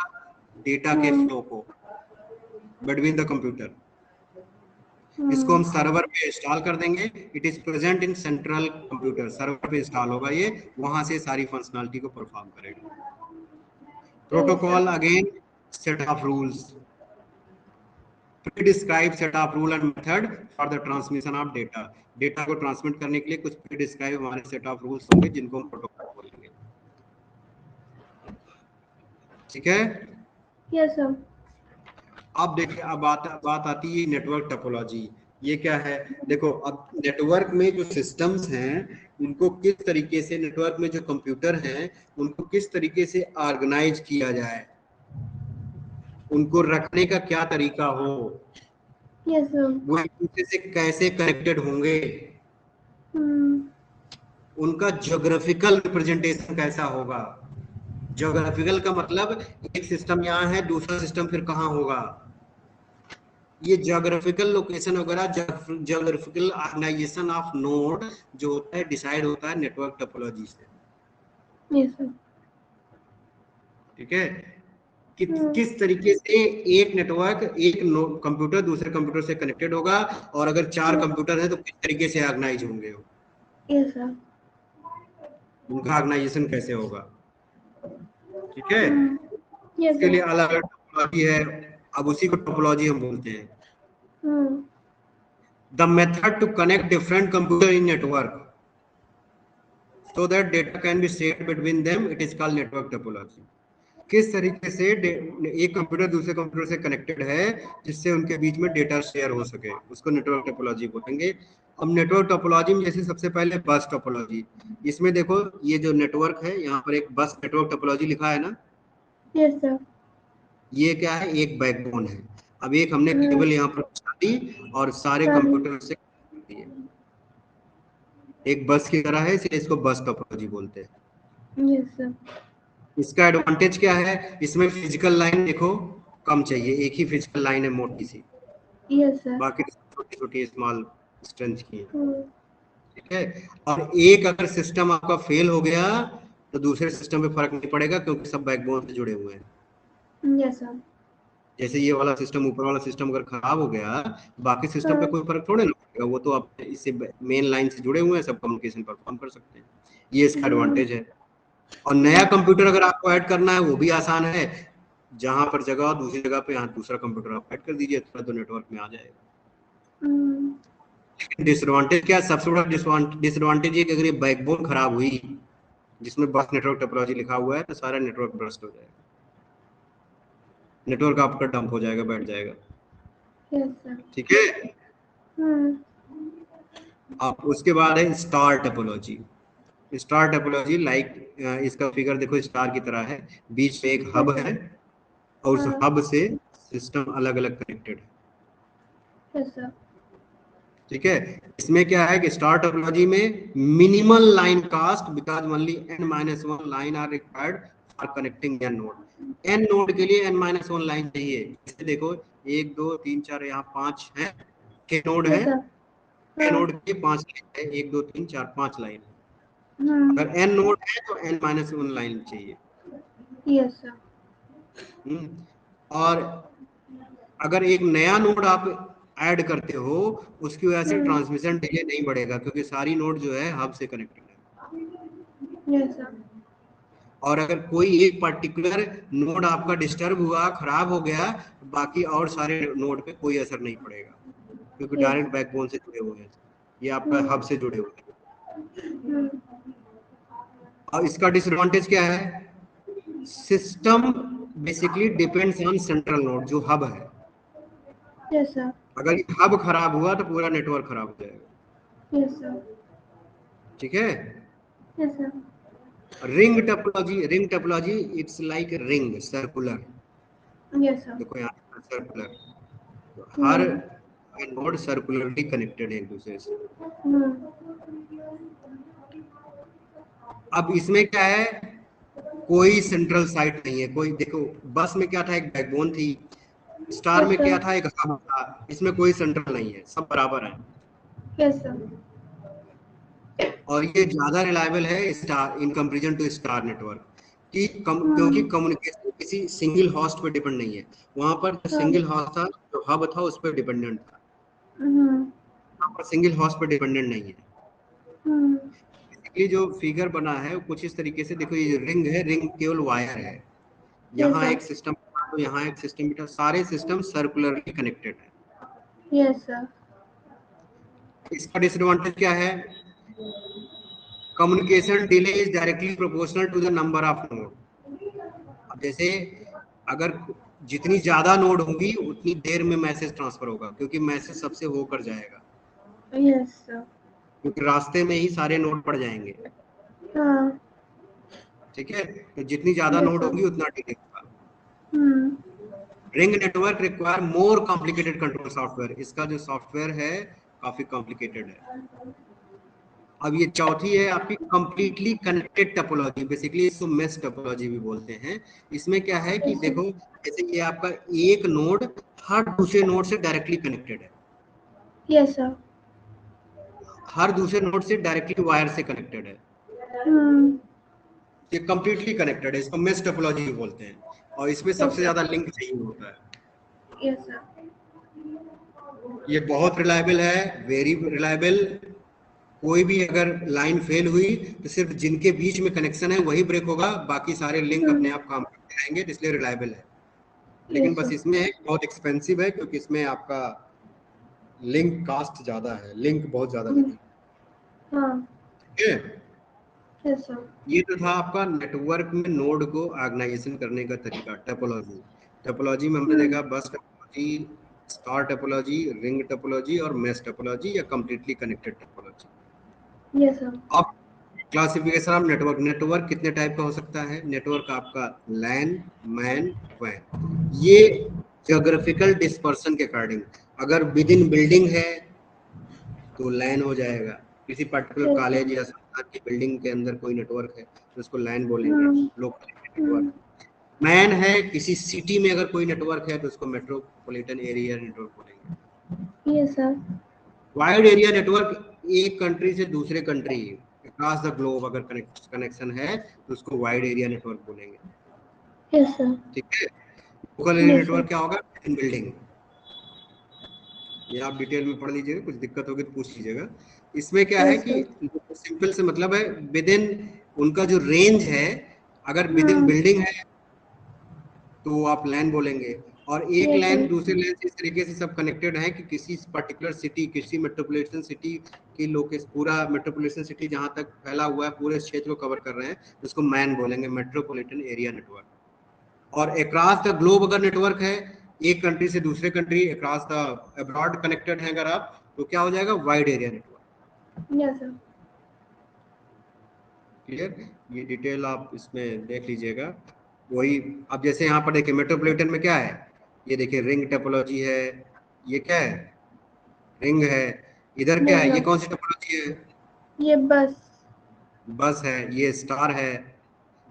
डेटा के फ्लो को बिटवीन द कंप्यूटर। इसको हम सर्वर पे इंस्टॉल कर देंगे, it is present in central computer, server पे इंस्टॉल होगा ये, वहां से सारी फंक्शनलिटी को परफॉर्म करेगा। Protocol again set of rules, predescribe set of rule and method for the transmission of data. Data को ट्रांसमिट करने के लिए कुछ प्रीडिस्क्राइब हमारे सेट ऑफ रूल्स होंगे जिनको हम प्रोटोकॉल बोलेंगे, ठीक है। Yes, sir. अब देखिए, अब बात आती है नेटवर्क टोपोलॉजी। ये क्या है? देखो, अब नेटवर्क में जो सिस्टम्स हैं उनको किस तरीके से, नेटवर्क में जो कंप्यूटर हैं उनको किस तरीके से ऑर्गेनाइज किया जाए, उनको रखने का क्या तरीका हो, Yes, sir. वो एक दूसरे से कैसे कनेक्टेड होंगे, Hmm. उनका ज्योग्राफिकल रिप्रेजेंटेशन कैसा होगा। ज्योग्राफिकल का मतलब एक सिस्टम यहाँ है, दूसरा सिस्टम फिर कहाँ होगा। ये ज्योग्राफिकल लोकेशन वगैरह, ज्योग्राफिकल ऑर्गेनाइजेशन ऑफ नोड जो होता है डिसाइड होता है नेटवर्क टोपोलॉजी से, Yes, sir. ठीक है। किस तरीके से एक नेटवर्क, एक कंप्यूटर दूसरे कंप्यूटर से कनेक्टेड होगा, और अगर 4 कंप्यूटर है तो किस तरीके से ऑर्गेनाइज होंगे वो, Yes, sir. उनका ऑर्गेनाइजेशन कैसे होगा, ठीक है। Yes, इसके लिए sir. अलग अलग टोपोलॉजी है, अब उसी को टोपोलॉजी हम बोलते हैं। Hmm. The method to connect different computer in network so that data can be shared between them, it is called network topology। किस तरीके से एक कंप्यूटर दूसरे कंप्यूटर से कनेक्टेड है जिससे उनके बीच में डेटा शेयर हो सके, उसको नेटवर्क टोपोलॉजी बोलेंगे। अब नेटवर्क टोपोलॉजी में जैसे सबसे पहले बस टोपोलॉजी, इसमें देखो ये जो नेटवर्क है यहाँ पर एक बस नेटवर्क टोपोलॉजी लिखा है ना, Yes, sir. ये क्या है, एक बैकबोन है। अब एक हमने केबल यहाँ पर बिछा दी और सारे कंप्यूटर से दिए, एक बस की तरह है, इसलिए इसको बस टोपोलॉजी बोलते हैं। Yes, sir. इसका एडवांटेज क्या है? इसमें फिजिकल लाइन देखो कम चाहिए, एक ही फिजिकल लाइन है मोटी सी, Yes, sir. बाकी छोटी छोटी स्मॉल स्ट्रेंथ की है, Hmm. ठीक है। और एक अगर सिस्टम आपका फेल हो गया तो दूसरे सिस्टम पे फर्क नहीं पड़ेगा क्योंकि सब बैकबोन से जुड़े हुए हैं। Yes, sir. जैसे ये वाला सिस्टम, ऊपर वाला सिस्टम अगर खराब हो गया, बाकी सिस्टम पे कोई फर्क थोड़े ना पड़ेगा, वो तो आप इससे मेन लाइन से जुड़े हुए हैं, सब कम्युनिकेशन परफॉर्म कर सकते हैं। ये इसका एडवांटेज है। और नया कंप्यूटर अगर आपको ऐड करना है वो भी आसान है, जहां पर जगह हो दूसरी जगह पे यहाँ दूसरा कंप्यूटर आप ऐड कर दीजिए, थोड़ा तो नेटवर्क में आ जाएगा। लेकिन डिसएडवांटेज क्या है, सबसे बड़ा डिसएडवांटेज ये कि अगर ये बैकबोन खराब हुई जिसमें बस नेटवर्क टोपोलॉजी लिखा हुआ है तो सारा नेटवर्क ब्रस्ट हो जाएगा, नेटवर्क आपका डंप हो जाएगा, बैठ जाएगा। Yes, sir. ठीक है। अब उसके बाद है star topology. Star topology like इसका फिगर देखो स्टार की तरह है, बीच में एक हब है और उस हब से सिस्टम अलग अलग कनेक्टेड है। Yes, sir. ठीक है। इसमें क्या है कि स्टार टोपोलॉजी में minimal line cost because only n-1 line are required for connecting N node. N node के लिए n-1 लाइन चाहिए। जैसे देखो 1 2 3 4 यहाँ 5 है, के नोड है, के नोड के 5 लाइन है, 1 2 3 4 5 लाइन है। अगर n नोड है तो n-1 लाइन चाहिए। Yes, sir. और अगर एक नया नोड आप ऐड करते हो उसकी वजह से ट्रांसमिशन डिले नहीं बढ़ेगा क्योंकि सारी नोड जो है हब से कनेक्टेड है। Yes, sir. और अगर कोई एक पर्टिकुलर नोड आपका डिस्टर्ब हुआ, खराब हो गया, बाकी और सारे नोड पे कोई असर नहीं पड़ेगा क्योंकि डायरेक्ट बैकबोन से जुड़े हुए हैं, ये आपका हब से जुड़े हुए हैं। और इसका डिसएडवांटेज क्या है, system basically depends on central node जो हब है। Yes, sir. अगर ये हब खराब हुआ तो पूरा नेटवर्क खराब हो जाएगा। Yes, sir. ठीक है। Yes, sir. Ring topology it's like ring circular. Yes, sir. देखो यहाँ सर्कुलर, तो हर नोड सर्कुलरली कनेक्टेड है एक दूसरे से। अब इसमें क्या है, कोई सेंट्रल साइट नहीं है, कोई देखो बस में क्या था, एक बैकबोन थी, स्टार में क्या था, एक हब था, इसमें कोई सेंट्रल नहीं है, सब बराबर है। Yes, sir. और ये ज्यादा रिलायबल है star in comparison to star network की क्योंकि कम्युनिकेशन किसी सिंगल होस्ट पे डिपेंड नहीं है। वहां पर सिंगल होस्ट था, जो हब था उस पर डिपेंडेंट था, वहां पर सिंगल होस्ट पे डिपेंडेंट नहीं है। ये जो फिगर बना है कुछ इस तरीके से देखो, ये रिंग है, रिंग केवल वायर है, यहाँ एक सिस्टम तो यहाँ एक सिस्टम, सारे सिस्टम सर्कुलरली कनेक्टेड है। Yes, sir. इसका डिसएडवांटेज क्या है, communication delay is directly proportional to the number of node. अब जैसे अगर जितनी ज्यादा नोड होंगी उतनी देर में मैसेज ट्रांसफर होगा क्योंकि मैसेज सबसे होकर जाएगा। Yes, sir. क्योंकि रास्ते में ही सारे नोड पड़ जाएंगे। ठीक है, तो जितनी ज्यादा नोड होगी उतना डिले होगा। Ring network require more complicated control software, इसका जो सॉफ्टवेयर है काफी कॉम्प्लिकेटेड है। अब ये चौथी है आपकी कंप्लीटली कनेक्टेड टोपोलॉजी, बेसिकली इसको मेश टोपोलॉजी भी बोलते हैं। इसमें क्या है कि देखो जैसे ये आपका एक नोड हर दूसरे नोड से डायरेक्टली कनेक्टेड है। Yes, sir. हर दूसरे नोड से डायरेक्टली वायर से कनेक्टेड है। ये कंप्लीटली कनेक्टेड है, इसको मेश टोपोलॉजी भी बोलते हैं और इसमें सबसे ज्यादा लिंक चाहिए होता है। Yes, sir. ये बहुत रिलायबल है, वेरी रिलायबल। कोई भी अगर लाइन फेल हुई तो सिर्फ जिनके बीच में कनेक्शन है वही ब्रेक होगा, बाकी सारे लिंक अपने आप काम करते रहेंगे, इसलिए रिलायबल है। लेकिन बस इसमें बहुत एक्सपेंसिव है क्योंकि इसमें आपका लिंक कास्ट ज्यादा है, लिंक बहुत ज्यादा लगेगा। ठीक है। Yes, sir. ये तो था आपका नेटवर्क में नोड को ऑर्गेनाइजेशन करने का तरीका, टोपोलॉजी। टोपोलॉजी में हमने देखा बस topology, star topology, ring topology और मेश टोपोलॉजी या completely connected topology. Yes, sir. अब क्लासिफिकेशन ऑफ नेटवर्क, नेटवर्क कितने टाइप का हो सकता है, नेटवर्क आपका लैन, मैन, वैन। ये ज्योग्राफिकल डिस्पर्सन के अकॉर्डिंग, अगर विद इन बिल्डिंग है तो लैन हो जाएगा, किसी पर्टिकुलर कॉलेज या संस्थान की बिल्डिंग के अंदर कोई नेटवर्क है तो उसको लैन बोलेंगे, लोकल नेटवर्क। मैन है, किसी सिटी में अगर कोई नेटवर्क है तो उसको मेट्रोपॉलिटन एरिया नेटवर्क बोलेंगे। Yes, sir. Wide area network एक कंट्री से दूसरे कंट्री अक्रॉस द ग्लोब अगर कनेक्शन है तो उसको वाइड एरिया नेटवर्क बोलेंगे। Yes, sir. ठीक है। लोकल एरिया नेटवर्क क्या होगा, इन बिल्डिंग। ये आप डिटेल में पढ़ लीजिएगा, कुछ दिक्कत होगी तो पूछ लीजिएगा। इसमें क्या है कि सिंपल से मतलब है विद इन उनका जो रेंज है अगर विदिन बिल्डिंग है तो आप लैन बोलेंगे, और एक Yes, लैन sir. दूसरे लैन से इस तरीके से सब कनेक्टेड है कि किसी पर्टिकुलर सिटी, किसी मेट्रोपॉलिटन सिटी की लोकेशन, पूरा मेट्रोपॉलिटन सिटी जहां तक फैला हुआ है पूरे क्षेत्र को कवर कर रहे हैं, उसको मैन बोलेंगे, मेट्रोपॉलिटन एरिया नेटवर्क। और अक्रॉस द ग्लोब अगर नेटवर्क है, एक कंट्री से दूसरे country, across the abroad connected है अगर आप, तो क्या हो जाएगा, wide area network. Yes, sir. Clear? ये डिटेल आप इसमें देख लीजिएगा। वही अब जैसे यहाँ पर देखिए मेट्रोपॉलिटन में क्या है, ये देखिए रिंग टोपोलॉजी है, ये क्या है, रिंग है। इधर क्या Yes, है, ये sir. कौन सी टोपोलॉजी है, ये बस. बस है, ये स्टार है,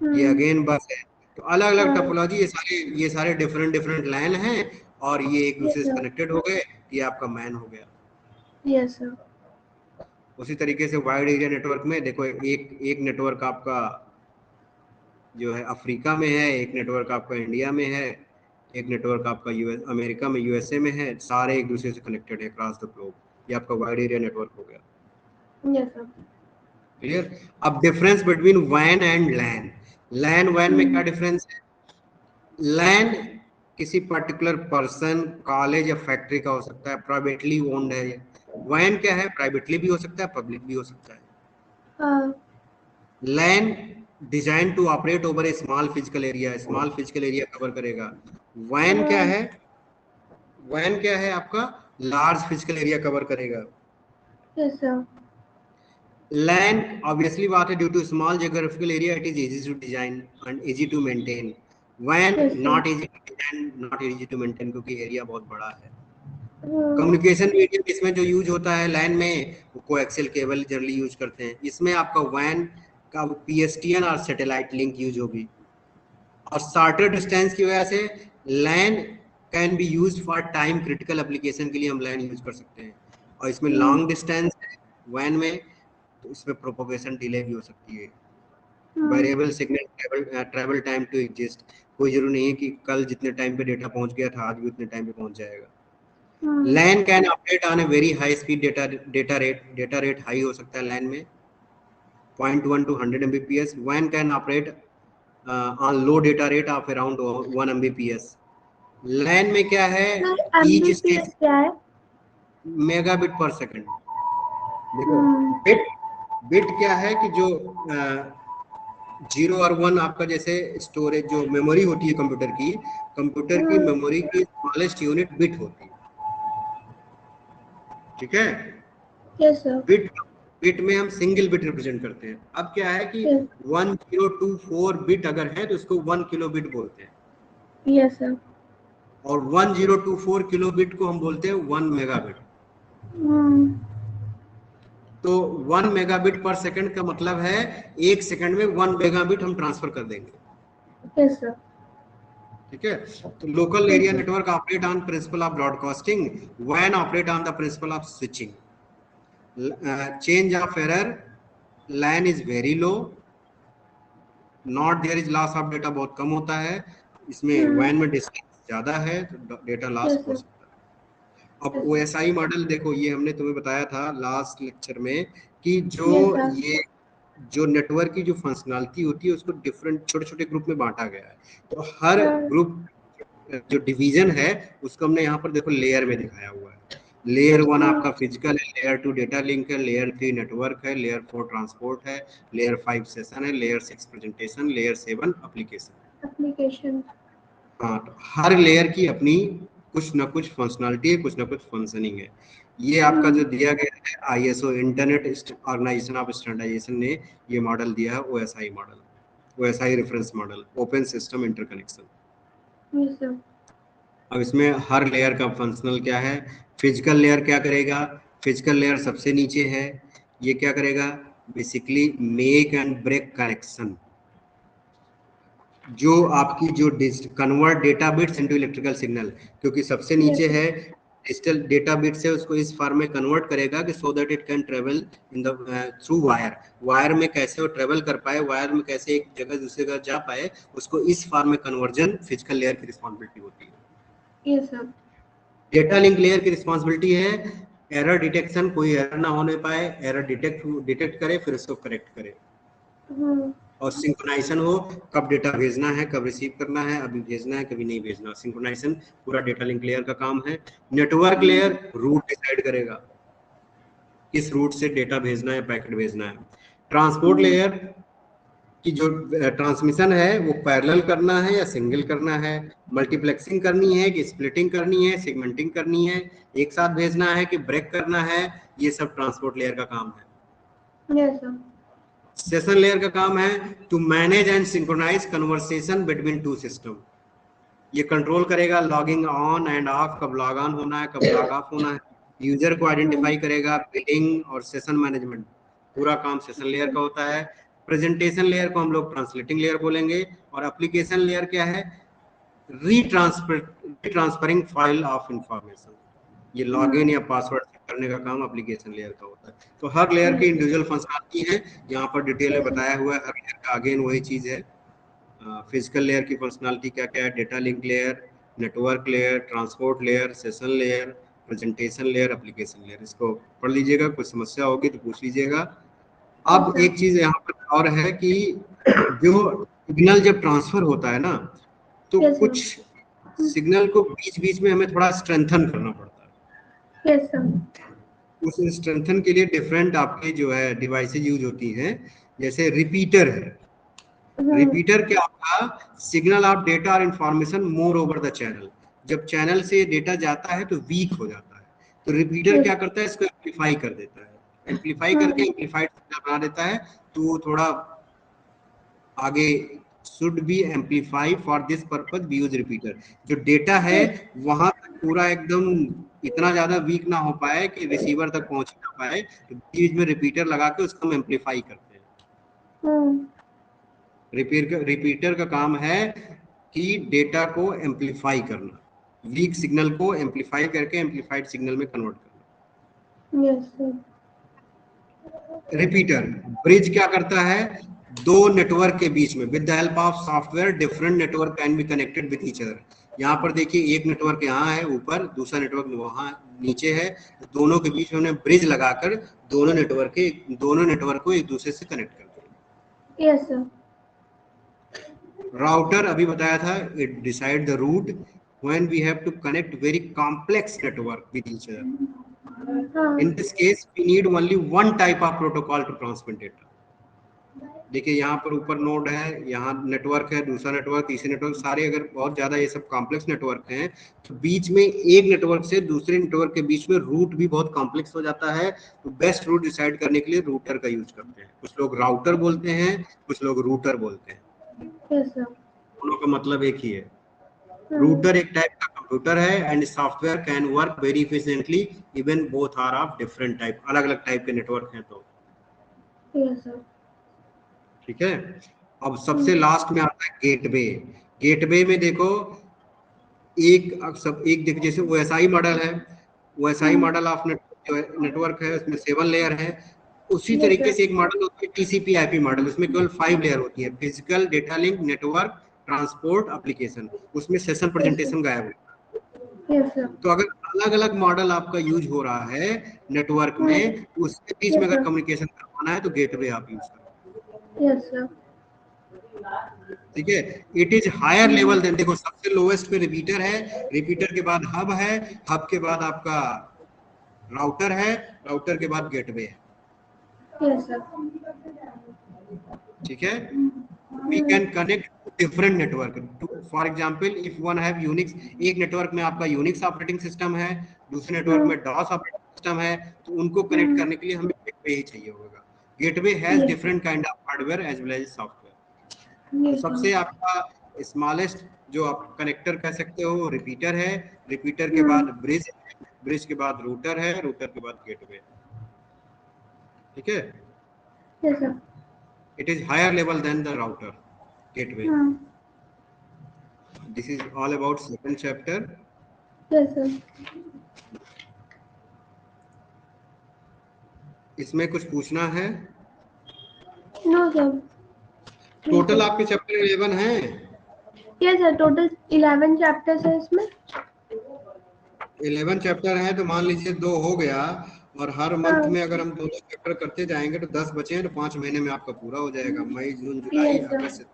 ये Hmm. अगेन बस है। तो अलग अलग हाँ. टोपोलॉजी, ये सारे डिफरेंट डिफरेंट लाइन हैं, और ये एक Yes, दूसरे से sir. कनेक्टेड हो गए, ये आपका मैन हो गया। Yes, sir. उसी तरीके से वाइड एरिया नेटवर्क में देखो, एक एक नेटवर्क आपका जो है अफ्रीका में है, एक नेटवर्क आपका इंडिया में है, एक नेटवर्क आपका यूएस अमेरिका में, यूएसए में है, सारे एक दूसरे से कनेक्टेड है अक्रॉस द ग्लोब। ये आपका वाइड एरिया नेटवर्क हो गया। Yes, sir. क्लियर? अब डिफरेंस बिटवीन वैन एंड लैन। लैन वैन में क्या डिफरेंस है? लैन किसी पर्टिकुलर पर्सन, कॉलेज या फैक्ट्री का हो सकता है, प्राइवेटली ओन्ड है। वैन क्या है, प्राइवेटली भी हो सकता है, पब्लिक भी हो सकता है। हाँ. LAN design to operate over a small physical area, small physical area cover करेगा। वैन क्या है, वैन क्या है आपका, लार्ज फिजिकल एरिया कवर करेगा। Yes, sir. लैन ऑब्वियसली बात है, due to small geographical area it is easy to design and easy to maintain. वैन Yes, sir. Not easy to design, not easy to maintain, क्योंकि area बहुत बड़ा है। Hmm. Communication medium इसमें जो use होता है लैन में, वो कोएक्सियल केबल जनरली यूज करते हैं। इसमें आपका वैन का पीएसटीएन और सैटेलाइट लिंक यूज होगी। और शॉर्टर डिस्टेंस की वजह से LAN can be use for time critical application के लिए हम लैन यूज कर सकते हैं। और इसमें लॉन्ग डिस्टेंस है वैन में, तो इसमें प्रोपोगेशन डिले भी हो सकती है। Variable signal travel time to exist, कोई जरूरी नहीं है कि कल जितने टाइम पे डेटा पहुंच गया था आज भी उतने टाइम पे पहुंच जाएगा। LAN can operate on a very high speed data rate high हो सकता है LAN में 0.1 to 100 Mbps। WAN can operate on low data rate of around 1 Mbps। LAN में क्या है, ईच स्टेज MBPS क्या है? मेगाबिट पर सेकंड। देखो बिट, बिट क्या है कि जो 0 और 1 आपका जैसे स्टोरेज जो मेमोरी होती है कंप्यूटर की मेमोरी की स्मॉलेस्ट यूनिट बिट होती है। ठीक है? Yes, sir. बिट में हम सिंगल बिट रिप्रेजेंट करते हैं। अब क्या है कि 1024 बिट अगर है तो उसको 1 किलो बिट बोलते हैं। Yes, sir. और 1024 किलो बिट को हम बोलते हैं 1 मेगाबिट। तो 1 मेगाबिट पर सेकंड का मतलब है एक सेकंड में 1 मेगाबिट हम ट्रांसफर कर देंगे। Yes, sir. ठीक है? तो local area network operate on principle of broadcasting, WAN operate on the principle of switching. Change of error, LAN is very low, not there is loss of data बहुत कम होता है। इसमें WAN में distance ज्यादा है तो डेटा लॉस हो सकता है। अब OSI मॉडल देखो, ये हमने तुम्हें बताया था लास्ट लेक्चर में कि जो नेटवर्क की जो फंक्शनलिटी होती है उसको डिफरेंट छोटे छोटे ग्रुप में बांटा गया है। तो हर ग्रुप जो डिवीजन है उसको हमने यहाँ पर देखो लेयर में दिखाया हुआ है। लेयर 1 आपका फिजिकल है, लेयर 2 डेटा लिंक है, लेयर 3 नेटवर्क है, लेयर 4 ट्रांसपोर्ट है, लेयर 5 सेशन है, लेयर 6 प्रेजेंटेशन, लेयर 7 एप्लीकेशन। हाँ, तो हर लेयर की अपनी कुछ ना कुछ फंक्शनलिटी है, कुछ ना कुछ फंक्शनिंग है। ये आपका जो दिया गया है ISO internet organisation of standardisation ने ये मॉडल दिया है, OSI model, OSI reference model, open system interconnection. अब इसमें हर लेयर का फंक्शनल क्या है। फिजिकल लेयर क्या करेगा, फिजिकल लेयर सबसे नीचे है, ये क्या करेगा, basically make and break connection. जो आपकी जो convert data bits into electrical signal, क्योंकि सबसे नीचे है डिजिटल डेटा बिट से उसको इस फॉर्म में कन्वर्ट करेगा कि so that it can travel in the through wire. Wire में कैसे वो ट्रेवल कर पाए, वायर में कैसे एक जगह दूसरी जगह जा पाए, उसको इस फॉर्म में कन्वर्जन फिजिकल लेयर की रिस्पॉन्सिबिलिटी होती है। Yes, sir. Data link layer की रिस्पॉन्सिबिलिटी है एरर डिटेक्शन, कोई एरर ना होने पाए, एरर डिटेक्ट करे फिर उसको करेक्ट करे। और सिंक्रोनाइजेशन हो, कब डेटा भेजना है, कब रिसीव करना है, अभी भेजना है कभी नहीं भेजना। सिंक्रोनाइजेशन पूरा डेटा लिंक लेयर का काम है। नेटवर्क लेयर रूट डिसाइड करेगा किस रूट से डेटा भेजना है, पैकेट भेजना है। ट्रांसपोर्ट लेयर की जो ट्रांसमिशन है वो पैरेलल करना है या सिंगल करना है, मल्टीप्लेक्सिंग करनी है कि स्प्लिटिंग करनी है, सेगमेंटिंग करनी है, एक साथ भेजना है कि ब्रेक करना है, ये सब ट्रांसपोर्ट लेयर का काम है। Yes, sir. सेशन लेयर का काम है to manage and synchronise conversation between two system. ये कंट्रोल करेगा लॉगिंग ऑन एंड ऑफ, कब लॉग ऑन होना है, कब लॉग ऑफ होना है। यूजर को आइडेंटिफाई करेगा, बिलिंग और सेशन मैनेजमेंट, पूरा काम सेशन लेयर का होता है। प्रेजेंटेशन लेयर को हम लोग ट्रांसलेटिंग लेयर बोलेंगे। और एप्लीकेशन लेयर क्या है? Transferring file of information. ये लॉगिन या पासवर्ड करने का काम एप्लीकेशन लेयर का होता है। तो हर लेयर की इंडिविजुअल फंक्शनलिटी है, यहाँ पर डिटेल में बताया हुआ है। हर लेयर का अगेन वही चीज है। फिजिकल लेयर की फंक्शनलिटी क्या क्या है? Data link layer, network layer, transport layer, session layer, presentation layer, application layer. इसको पढ़ लीजिएगा, कोई समस्या होगी तो पूछ लीजिएगा। अब एक चीज यहाँ पर और है कि जो सिग्नल जब ट्रांसफर होता है ना, तो कुछ सिग्नल को बीच बीच में हमें थोड़ा स्ट्रेंथन करना पड़ता है। Yes, sir. उस स्ट्रेंथन के लिए डिफरेंट आपके जो है डिवाइसेज यूज होती हैं। जैसे रिपीटर है। रिपीटर क्या होगा? सिग्नल ऑफ डेटा और information more over the channel. जब चैनल से डेटा जाता है तो वीक हो जाता है, तो रिपीटर क्या करता है? इसको एम्पलीफाई कर देता है। एम्पलीफाई करके एम्पलीफाइड सिग्नल बना देता है, तो वो थोड़ा आगे should be amplify for this purpose we use repeater. जो डेटा है वहां तक पूरा एकदम इतना ज्यादा वीक ना हो पाए कि रिसीवर तक पहुंच ना पाए, तो बीच में रिपीटर लगा के उसको हम एम्पलीफाई करते हैं। रिपीटर का काम है कि डेटा को एम्पलीफाई करना, वीक सिग्नल को एम्पलीफाई करके एम्पलीफाइड सिग्नल में कन्वर्ट करना। Yes, sir. रिपीटर ब्रिज क्या करता है? दो नेटवर्क के बीच में with the help of software different network can be connected with each other. यहाँ पर देखिए एक नेटवर्क यहाँ है ऊपर, दूसरा नेटवर्क वहाँ नीचे है, दोनों के बीच में हमने ब्रिज लगाकर दोनों नेटवर्क को एक दूसरे से कनेक्ट कर दिया। Yes, sir. राउटर अभी बताया था, it decide the route when we have to connect very complex network with each other. In this case we need only one type of protocol to transmit data. देखिए यहाँ पर ऊपर node है, यहाँ network है, दूसरा नेटवर्क, तीसरे network, सारे अगर बहुत ज्यादा ये सब कॉम्प्लेक्स नेटवर्क हैं तो बीच में एक नेटवर्क से दूसरे नेटवर्क के बीच में रूट भी बहुत कॉम्प्लेक्स हो जाता है। तो बेस्ट रूट डिसाइड करने के लिए रूटर का यूज करते हैं। कुछ लोग राउटर बोलते हैं, कुछ लोग रूटर बोलते हैं। Yes, sir. दोनों का मतलब एक ही है। रूटर एक टाइप का कंप्यूटर है and software can work very efficiently even both are of different type. अलग अलग टाइप के नेटवर्क हैं तो। Yes, sir. ठीक है। अब सबसे लास्ट में आता है गेटवे। गेटवे में देखो एक देखो, जैसे OSI मॉडल है, OSI मॉडल ऑफ नेटवर्क है, उसमें 7 लेयर है। उसी तरीके से एक मॉडल होता है TCP/IP मॉडल, उसमें केवल 5 लेयर होती है, physical, data link, network, transport, application. उसमें सेशन प्रेजेंटेशन गायब है। Yes, sir. तो अगर अलग अलग मॉडल आपका यूज हो रहा है नेटवर्क में, उसके बीच में अगर कम्युनिकेशन करवाना है तो गेटवे आप यूज करो। Yes, sir. ठीक है। It is higher level then, देखो सबसे लोएस्ट पे रिपीटर है, रिपीटर के बाद हब है, हब के बाद आपका राउटर है, राउटर के बाद गेटवे है। Yes, sir. ठीक है। We can connect different network. For example if one have Unix, एक नेटवर्क में आपका यूनिक्स ऑपरेटिंग सिस्टम है, दूसरे नेटवर्क में डॉस ऑपरेटिंग सिस्टम है, तो उनको कनेक्ट करने के लिए हमें गेटवे ही चाहिए होगा। Gateway has different kind of hardware as well as software. तो सबसे आपका स्मॉलेस्ट जो आप कनेक्टर कह सकते हो रिपीटर है, रिपीटर के बाद ब्रिज, ब्रिज के बाद रूटर है, रूटर के बाद गेटवे। ठीक है। Yes, sir. It is higher level than the router gateway. This is all about second chapter. Yes, sir. इसमें कुछ पूछना है? No, sir. टोटल आपके चैप्टर 11 हैं? Yes, sir. Total 11 chapters है इसमें। 11 चैप्टर हैं, तो मान लीजिए 2 हो गया और हर मंथ में अगर हम 2-2 चैप्टर करते जाएंगे तो 10 बचे हैं, तो 5 महीने में आपका पूरा हो जाएगा। मई, जून, जुलाई, यस सर, अगस्त,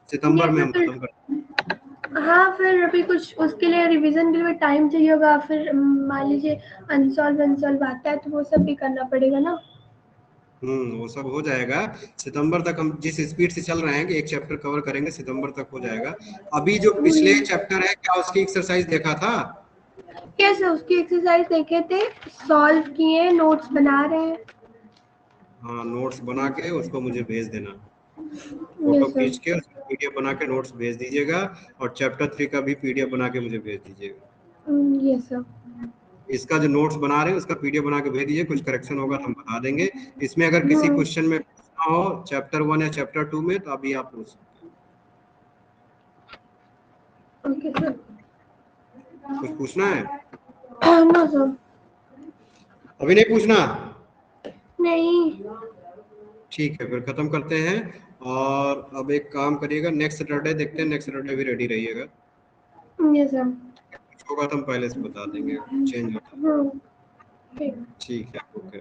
सितंबर में यस हम सर। खत्म कर। हाँ, फिर अभी कुछ उसके लिए रिवीजन के लिए टाइम चाहिए होगा, फिर मान लीजिए अनसॉल्व आता है तो वो सब भी करना पड़ेगा ना। वो सब हो जाएगा। सितंबर तक हम जिस स्पीड से चल रहे हैं कि एक चैप्टर कवर करेंगे, सितंबर तक हो जाएगा। अभी जो पिछले चैप्टर है, क्या उसकी एक्सरसाइज देखा था? यस सर, उसकी एक्सरसाइज देखे थे, सॉल्व किए, नोट्स बना रहे हैं। हाँ, नोट्स बना के उसको मुझे भेज देना, फोटो यस सर। खींच के उसको पीडीएफ बना के नोट्स भेज दीजिएगा। और चैप्टर 3 का भी पीडीएफ बना के मुझे भेज दीजिएगा। Yes sir. इसका जो नोट्स बना रहे हैं उसका पीडीएफ बना के भेज दीजिए, कुछ करेक्शन होगा तो हम बता देंगे। इसमें अगर किसी क्वेश्चन में पूछना हो चैप्टर 1 या चैप्टर 2 में, तो अभी आप पूछ सकते हैं। Okay sir. कुछ पूछना है? No sir. अभी नहीं पूछना? नहीं। ठीक है, फिर खत्म करते हैं। और अब एक काम करिएगा, नेक्स्ट सैटरडे देखते हैं, नेक्स्ट सैटरडे भी रेडी रहिएगा। Yes sir. कुछ होगा तो हम पहले से बता देंगे, चेंज होता है। हाँ, ठीक। ठीक है, ओके।